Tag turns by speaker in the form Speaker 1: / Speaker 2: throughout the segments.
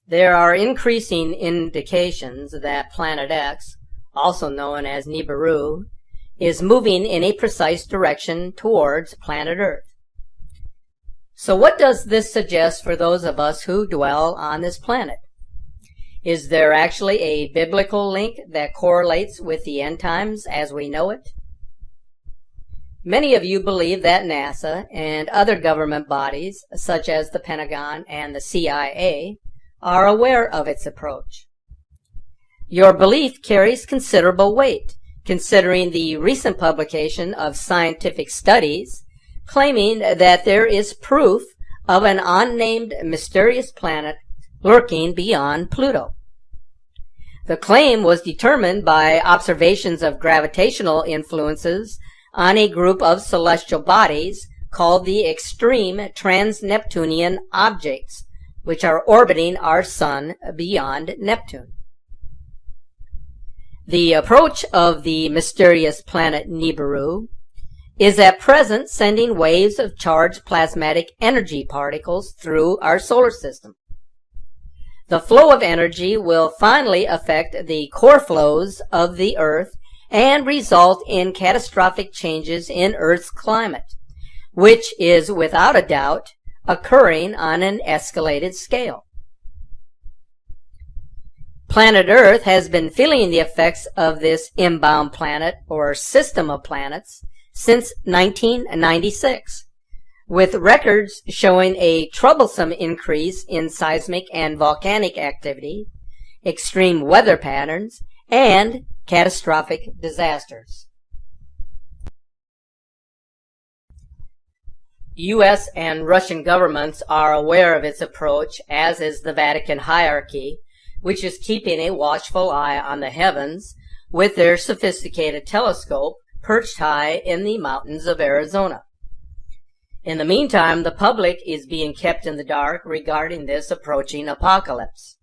Speaker 1: There are increasing indications that Planet X, also known as Nibiru, is moving in a precise direction towards planet Earth. So what does this suggest for those of us who dwell on this planet? Is there actually a biblical link that correlates with the end times as we know it? Many of you believe that NASA and other government bodies, such as the Pentagon and the CIA, are aware of its approach. Your belief carries considerable weight, considering the recent publication of scientific studies claiming that there is proof of an unnamed mysterious planet lurking beyond Pluto. The claim was determined by observations of gravitational influences on a group of celestial bodies called the extreme trans-Neptunian objects, which are orbiting our Sun beyond Neptune. The approach of the mysterious planet Nibiru is at present sending waves of charged plasmatic energy particles through our solar system. The flow of energy will finally affect the core flows of the Earth and result in catastrophic changes in Earth's climate, which is without a doubt occurring on an escalated scale. Planet Earth has been feeling the effects of this inbound planet or system of planets since 1996, with records showing a troublesome increase in seismic and volcanic activity, extreme weather patterns, and catastrophic disasters. U.S. and Russian governments are aware of its approach, as is the Vatican hierarchy, which is keeping a watchful eye on the heavens with their sophisticated telescope perched high in the mountains of Arizona. In the meantime, the public is being kept in the dark regarding this approaching apocalypse.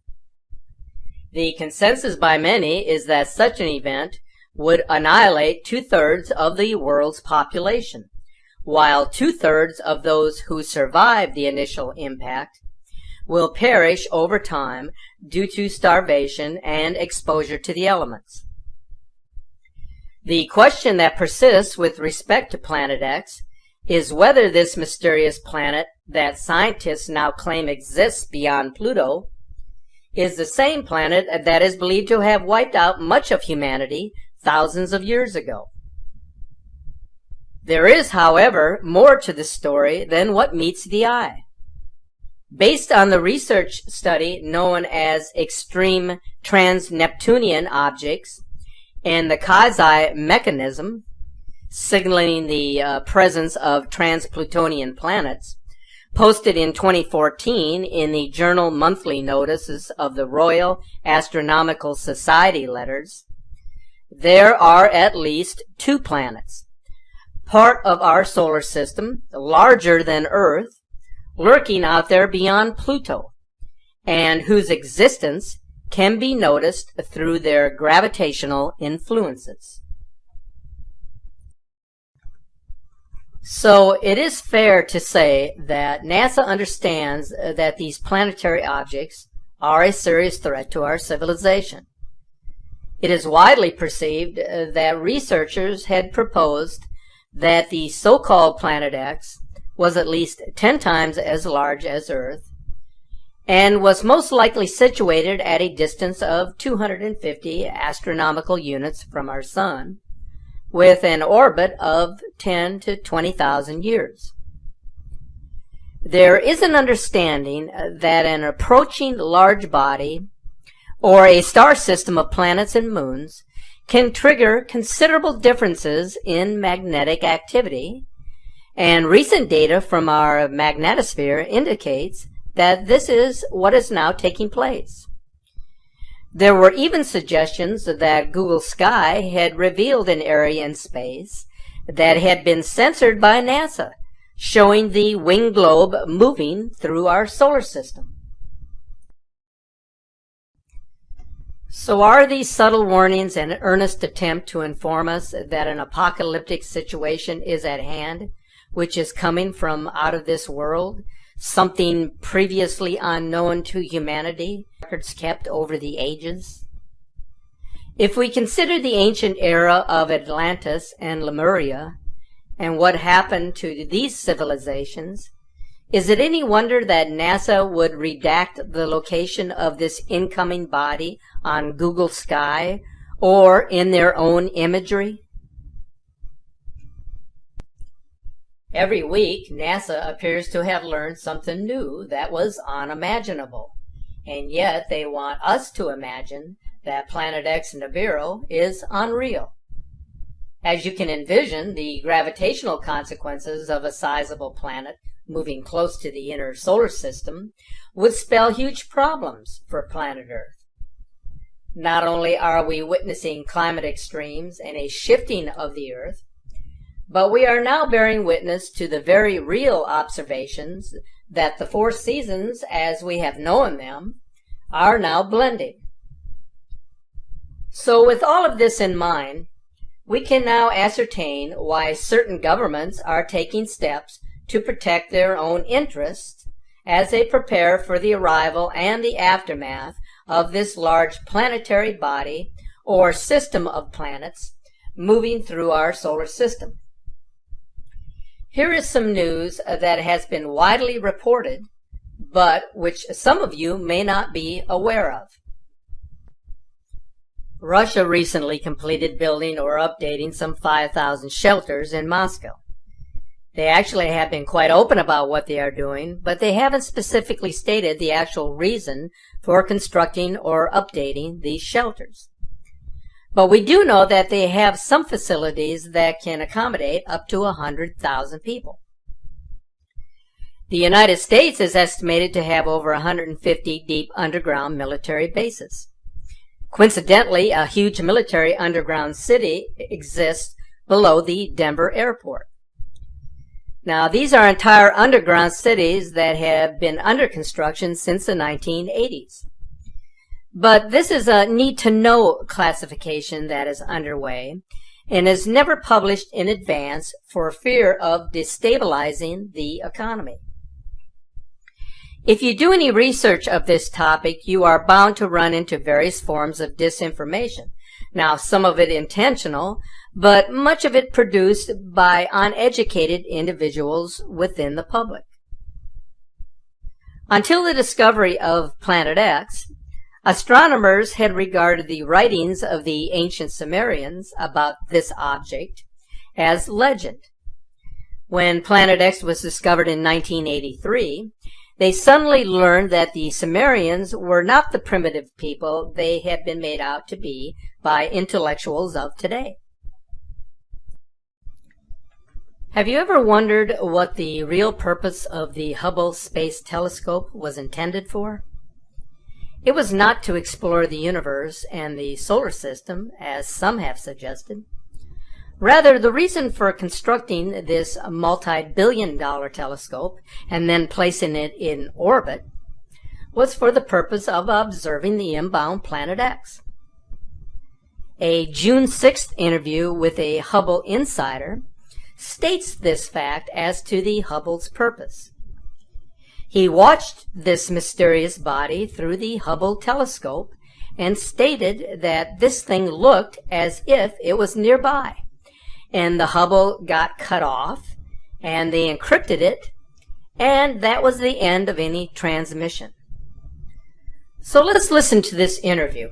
Speaker 1: The consensus by many is that such an event would annihilate 2/3 of the world's population, while 2/3 of those who survive the initial impact will perish over time due to starvation and exposure to the elements. The question that persists with respect to Planet X is whether this mysterious planet that scientists now claim exists beyond Pluto is the same planet that is believed to have wiped out much of humanity thousands of years ago. There is, however, more to the story than what meets the eye. Based on the research study known as extreme trans-Neptunian objects and the Kazi mechanism, signaling the presence of trans-Plutonian planets, posted in 2014 in the Journal Monthly Notices of the Royal Astronomical Society letters, there are at least 2 planets, part of our solar system, larger than Earth, lurking out there beyond Pluto, and whose existence can be noticed through their gravitational influences. So it is fair to say that NASA understands that these planetary objects are a serious threat to our civilization. It is widely perceived that researchers had proposed that the so-called Planet X was at least 10 times as large as Earth and was most likely situated at a distance of 250 astronomical units from our Sun, with an orbit of 10 to 20,000 years. There is an understanding that an approaching large body or a star system of planets and moons can trigger considerable differences in magnetic activity, and recent data from our magnetosphere indicates that this is what is now taking place. There were even suggestions that Google Sky had revealed an area in space that had been censored by NASA, showing the winged globe moving through our solar system. So are these subtle warnings an earnest attempt to inform us that an apocalyptic situation is at hand, which is coming from out of this world, something previously unknown to humanity, records kept over the ages? If we consider the ancient era of Atlantis and Lemuria and what happened to these civilizations, is it any wonder that NASA would redact the location of this incoming body on Google Sky or in their own imagery? Every week, NASA appears to have learned something new that was unimaginable, and yet they want us to imagine that Planet X Nibiru is unreal. As you can envision, the gravitational consequences of a sizable planet moving close to the inner solar system would spell huge problems for planet Earth. Not only are we witnessing climate extremes and a shifting of the Earth, but we are now bearing witness to the very real observations that the four seasons, as we have known them, are now blending. So with all of this in mind, we can now ascertain why certain governments are taking steps to protect their own interests as they prepare for the arrival and the aftermath of this large planetary body or system of planets moving through our solar system. Here is some news that has been widely reported, but which some of you may not be aware of. Russia recently completed building or updating some 5,000 shelters in Moscow. They actually have been quite open about what they are doing, but they haven't specifically stated the actual reason for constructing or updating these shelters. But we do know that they have some facilities that can accommodate up to 100,000 people. The United States is estimated to have over 150 deep underground military bases. Coincidentally, a huge military underground city exists below the Denver airport. Now, these are entire underground cities that have been under construction since the 1980s. But this is a need-to-know classification that is underway and is never published in advance for fear of destabilizing the economy. If you do any research of this topic, you are bound to run into various forms of disinformation. Now, some of it intentional, but much of it produced by uneducated individuals within the public. Until the discovery of Planet X, astronomers had regarded the writings of the ancient Sumerians about this object as legend. When Planet X was discovered in 1983, they suddenly learned that the Sumerians were not the primitive people they had been made out to be by intellectuals of today. Have you ever wondered what the real purpose of the Hubble Space Telescope was intended for? It was not to explore the universe and the solar system, as some have suggested. Rather, the reason for constructing this multi-billion-dollar telescope and then placing it in orbit was for the purpose of observing the inbound Planet X. A June 6th interview with a Hubble insider states this fact as to the Hubble's purpose. He watched this mysterious body through the Hubble telescope and stated that this thing looked as if it was nearby. And the Hubble got cut off, and they encrypted it, and that was the end of any transmission. So let's listen to this interview.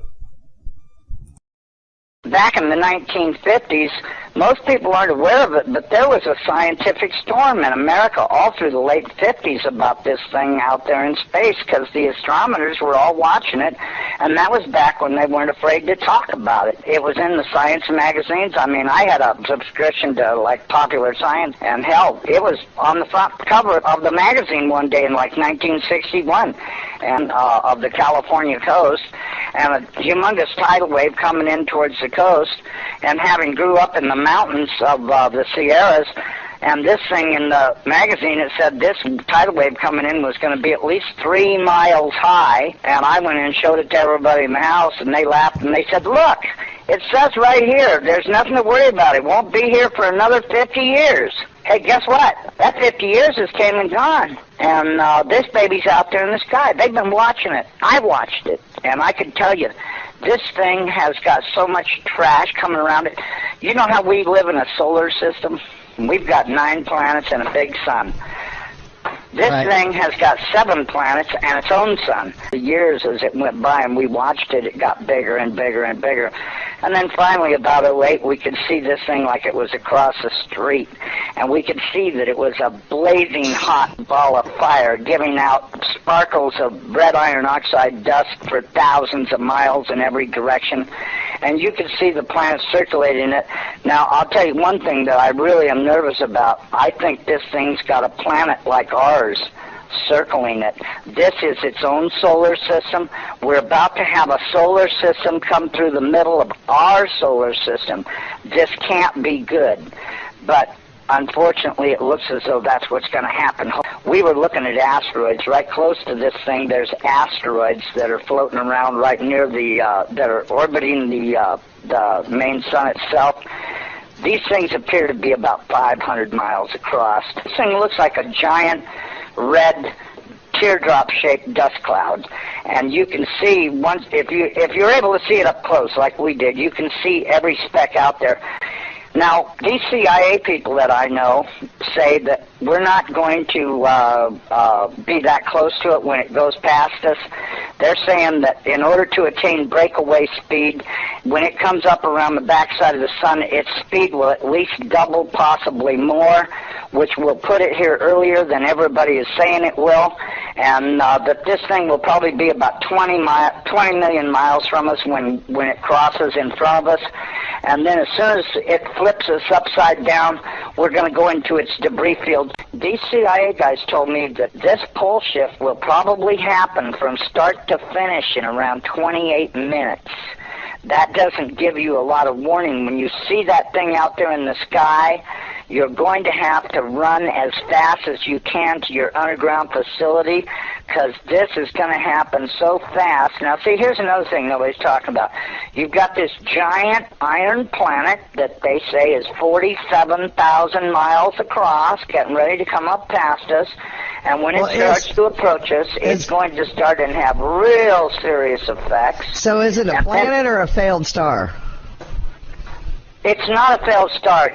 Speaker 2: Back in the 1950s, most people aren't aware of it, but there was a scientific storm in America all through the late 50s about this thing out there in space, because the astronomers were all watching it, and that was back when they weren't afraid to talk about it. It was in the science magazines. I mean, I had a subscription to, like, Popular Science, and hell, it was on the front cover of the magazine one day in, like, 1961, and of the California coast, and a humongous tidal wave coming in towards the coast, and having grew up in the mountains of the Sierras, and this thing in the magazine, it said this tidal wave coming in was going to be at least 3 miles high, and I went in and showed it to everybody in the house, and they laughed, and they said, look, it says right here, there's nothing to worry about. It won't be here for another 50 years. Hey, guess what? That 50 years has came and gone. And this baby's out there in the sky. They've been watching it. I watched it. And I can tell you, this thing has got so much trash coming around it. You know how we live in a solar system? We've got 9 planets and a big sun. This thing has got 7 planets and its own sun. The years as it went by and we watched it, it got bigger and bigger and bigger. And then finally, about '08, we could see this thing like it was across the street. And we could see that it was a blazing hot ball of fire giving out sparkles of red iron oxide dust for thousands of miles in every direction. And you could see the planets circulating it. Now, I'll tell you one thing that I really am nervous about. I think this thing's got a planet like ours circling it. This is its own solar system. We're about to have a solar system come through the middle of our solar system. This can't be good. But unfortunately, it looks as though that's what's going to happen. We were looking at asteroids right close to this thing. There's asteroids that are floating around right near the, that are orbiting the main sun itself. These things appear to be about 500 miles across. This thing looks like a giant red teardrop-shaped dust cloud, and you can see once if you're able to see it up close like we did, you can see every speck out there. Now, these CIA people that I know say that we're not going to be that close to it when it goes past us. They're saying that in order to attain breakaway speed, when it comes up around the backside of the sun, its speed will at least double, possibly more, which will put it here earlier than everybody is saying it will, and that this thing will probably be about 20 million miles from us when it crosses in front of us. And then as soon as it flips us upside down, we're going to go into its debris field. These CIA guys told me that this pole shift will probably happen from start to finish in around 28 minutes. That doesn't give you a lot of warning. When you see that thing out there in the sky, you're going to have to run as fast as you can to your underground facility, because this is going to happen so fast. Now, see, here's another thing nobody's talking about. You've got this giant iron planet that they say is 47,000 miles across, getting ready to come up past us. And when it starts to approach us, it's going to start and have real serious effects.
Speaker 3: So is it a planet or a failed star?
Speaker 2: It's not a failed star.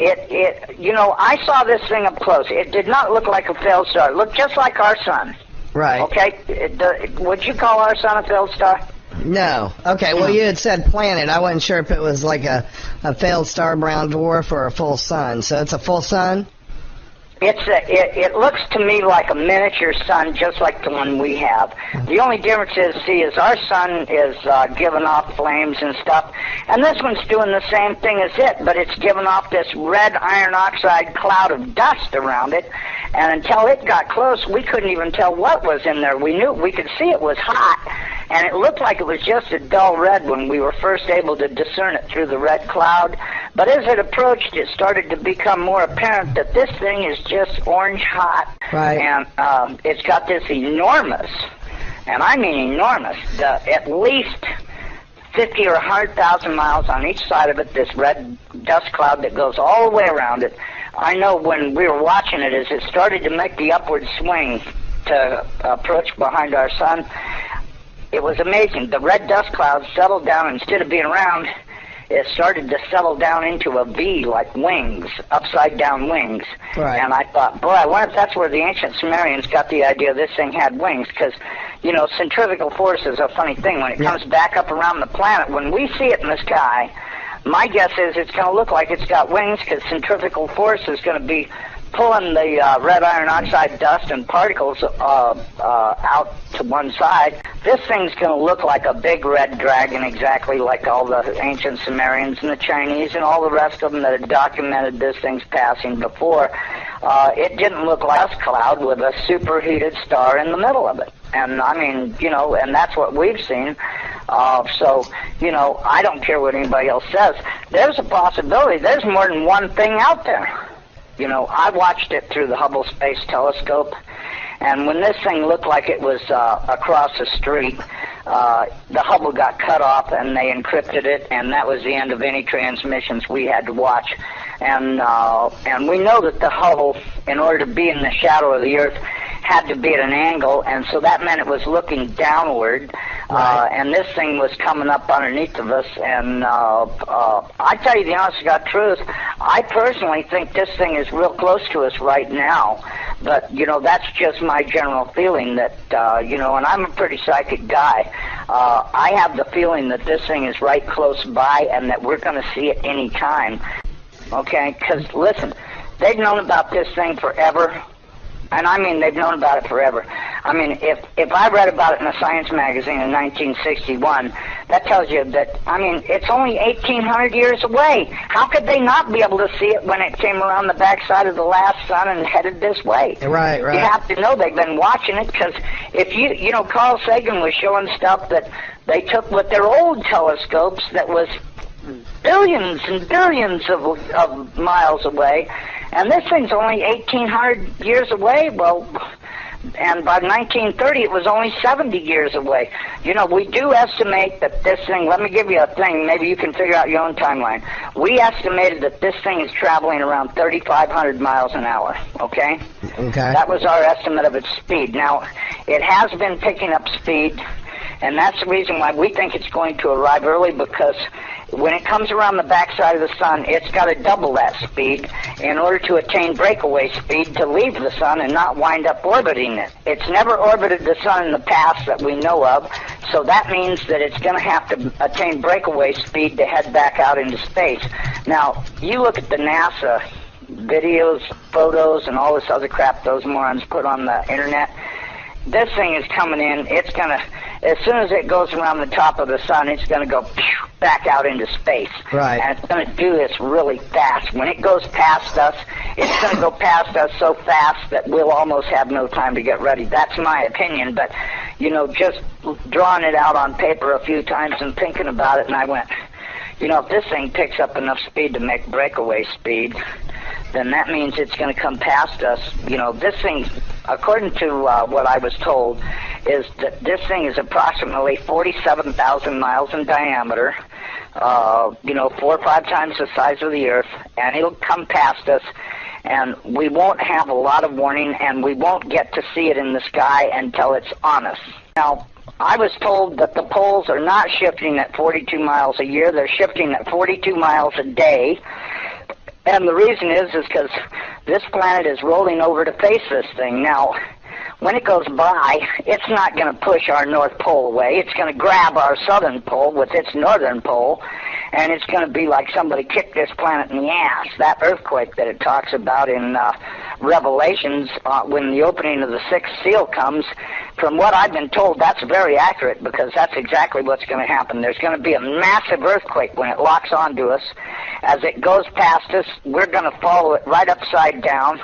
Speaker 2: You know, I saw this thing up close. It did not look like a failed star. It looked just like our sun.
Speaker 3: Right.
Speaker 2: Okay? Would you call our sun a failed star?
Speaker 3: No. Okay, well, you had said planet. I wasn't sure if it was like a failed star, brown dwarf, or a full sun. So it's a full sun?
Speaker 2: It looks to me like a miniature sun, just like the one we have. The only difference is our sun is giving off flames and stuff, and this one's doing the same thing as it, but it's giving off this red iron oxide cloud of dust around it, and until it got close, we couldn't even tell what was in there. We could see it was hot, and it looked like it was just a dull red when we were first able to discern it through the red cloud. But as it approached, it started to become more apparent that this thing is just orange hot.
Speaker 3: Right.
Speaker 2: And it's got this enormous, and I mean enormous, at least 50 or 100,000 miles on each side of it, this red dust cloud that goes all the way around it. I know when we were watching it, as it started to make the upward swing to approach behind our sun, it was amazing. The red dust cloud settled down. Instead of being round, it started to settle down into a V, like wings, upside-down wings.
Speaker 3: Right.
Speaker 2: And I thought, boy, I wonder if that's where the ancient Sumerians got the idea this thing had wings, because, you know, centrifugal force is a funny thing. When it comes back up around the planet, when we see it in the sky, my guess is it's going to look like it's got wings, because centrifugal force is going to be pulling the red iron oxide dust and particles out to one side. This thing's going to look like a big red dragon, exactly like all the ancient Sumerians and the Chinese and all the rest of them that had documented this thing's passing before. It didn't look like a cloud with a superheated star in the middle of it. And, I mean, you know, and that's what we've seen. So, you know, I don't care what anybody else says. There's a possibility. There's more than one thing out there. You know, I watched it through the Hubble Space Telescope, and when this thing looked like it was across the street, the Hubble got cut off and they encrypted it, and that was the end of any transmissions we had to watch. And we know that the Hubble, in order to be in the shadow of the Earth, had to be at an angle, and so that meant it was looking downward.
Speaker 3: Right.
Speaker 2: And this thing was coming up underneath of us, and I tell you the honest to God truth, I personally think this thing is real close to us right now. But, you know, that's just my general feeling that, you know, and I'm a pretty psychic guy. I have the feeling that this thing is right close by and that we're going to see it any time. Okay? Because, listen, they've known about this thing forever. And I mean, they've known about it forever. I mean, if I read about it in a science magazine in 1961, that tells you that, I mean, it's only 1,800 years away. How could they not be able to see it when it came around the backside of the last sun and headed this way?
Speaker 3: Right, right.
Speaker 2: You have to know they've been watching it, because if you know, Carl Sagan was showing stuff that they took with their old telescopes that was billions and billions of miles away. And this thing's only 1,800 years away. Well, and by 1930, it was only 70 years away. You know, we do estimate that this thing, let me give you a thing, maybe you can figure out your own timeline. We estimated that this thing is traveling around 3,500 miles an hour, okay?
Speaker 3: Okay.
Speaker 2: That was our estimate of its speed. Now, it has been picking up speed, and that's the reason why we think it's going to arrive early, because when it comes around the backside of the sun, it's got to double that speed in order to attain breakaway speed to leave the sun and not wind up orbiting it. It's never orbited the sun in the past that we know of, so that means that it's going to have to attain breakaway speed to head back out into space. Now, you look at the NASA videos, photos, and all this other crap those morons put on the internet. This thing is coming in, it's going to, as soon as it goes around the top of the sun, it's going to go back out into space.
Speaker 3: Right.
Speaker 2: And it's going to do this really fast. When it goes past us, it's going to go past us so fast that we'll almost have no time to get ready. That's my opinion, but, you know, just drawing it out on paper a few times and thinking about it, and I went, you know, if this thing picks up enough speed to make breakaway speed, then that means it's going to come past us. You know, this thing, according to what I was told, is that this thing is approximately 47,000 miles in diameter, you know, 4 or 5 times the size of the Earth, and it'll come past us, and we won't have a lot of warning, and we won't get to see it in the sky until it's on us. Now, I was told that the poles are not shifting at 42 miles a year, they're shifting at 42 miles a day. And the reason is because this planet is rolling over to face this thing. Now, when it goes by, it's not going to push our North Pole away. It's going to grab our Southern Pole with its Northern Pole, and it's going to be like somebody kicked this planet in the ass. That earthquake that it talks about in Revelations, when the opening of the sixth seal comes, from what I've been told, that's very accurate, because that's exactly what's going to happen. There's going to be a massive earthquake when it locks onto us. As it goes past us, we're going to follow it right upside down.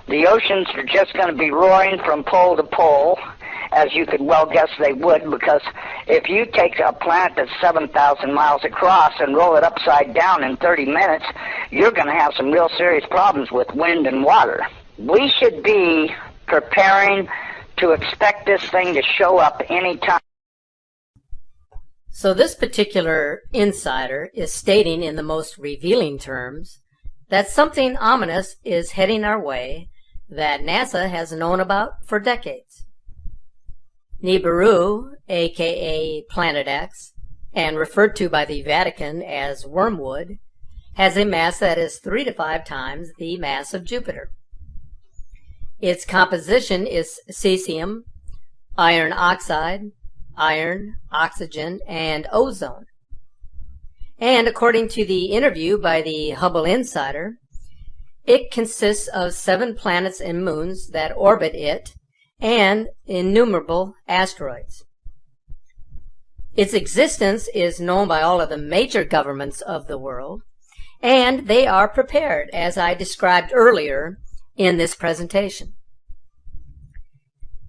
Speaker 2: The oceans are just going to be roaring from pole to pole, as you could well guess they would, because if you take a planet that's 7,000 miles across and roll it upside down in 30 minutes, you're going to have some real serious problems with wind and water. We should be preparing to expect this thing to show up any time.
Speaker 1: So this particular insider is stating in the most revealing terms that something ominous is heading our way that NASA has known about for decades. Nibiru, aka Planet X, and referred to by the Vatican as wormwood, has a mass that is 3 to 5 times the mass of Jupiter. Its composition is cesium, iron oxide, iron, oxygen, and ozone. And according to the interview by the Hubble Insider, it consists of 7 planets and moons that orbit it and innumerable asteroids. Its existence is known by all of the major governments of the world, and they are prepared, as I described earlier in this presentation.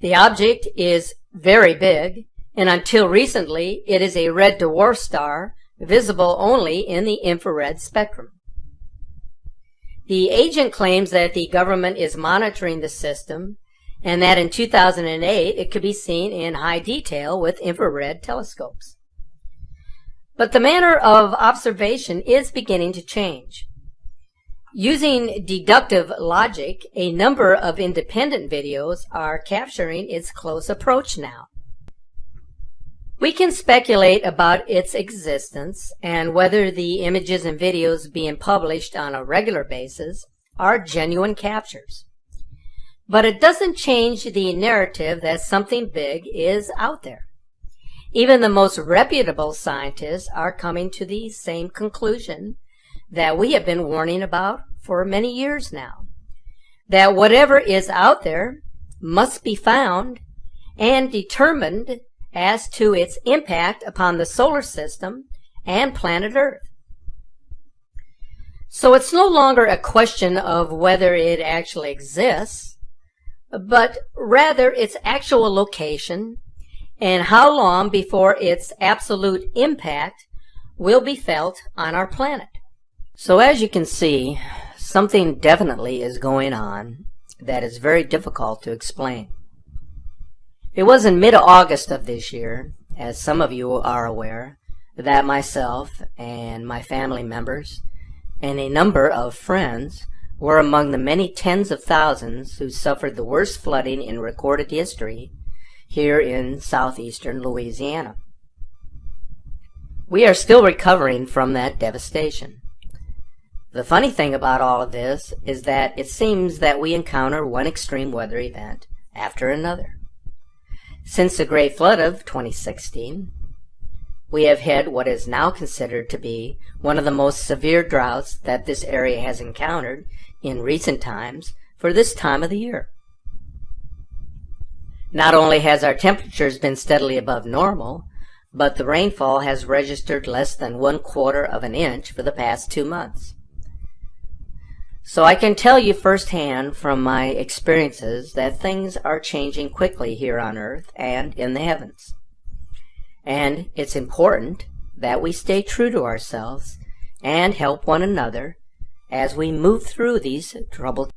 Speaker 1: The object is very big, and until recently it is a red dwarf star visible only in the infrared spectrum. The agent claims that the government is monitoring the system and that in 2008 it could be seen in high detail with infrared telescopes. But the manner of observation is beginning to change. Using deductive logic, a number of independent videos are capturing its close approach now. We can speculate about its existence and whether the images and videos being published on a regular basis are genuine captures. But it doesn't change the narrative that something big is out there. Even the most reputable scientists are coming to the same conclusion that we have been warning about for many years now, that whatever is out there must be found and determined as to its impact upon the solar system and planet Earth. So it's no longer a question of whether it actually exists, but rather its actual location and how long before its absolute impact will be felt on our planet. So as you can see, something definitely is going on that is very difficult to explain. It was in mid-August of this year, as some of you are aware, that myself and my family members and a number of friends were among the many tens of thousands who suffered the worst flooding in recorded history here in southeastern Louisiana. We are still recovering from that devastation. The funny thing about all of this is that it seems that we encounter one extreme weather event after another. Since the Great Flood of 2016, we have had what is now considered to be one of the most severe droughts that this area has encountered in recent times for this time of the year. Not only has our temperatures been steadily above normal, but the rainfall has registered less than 1/4 of an inch for the past 2 months. So I can tell you firsthand from my experiences that things are changing quickly here on Earth and in the heavens. And it's important that we stay true to ourselves and help one another as we move through these troubled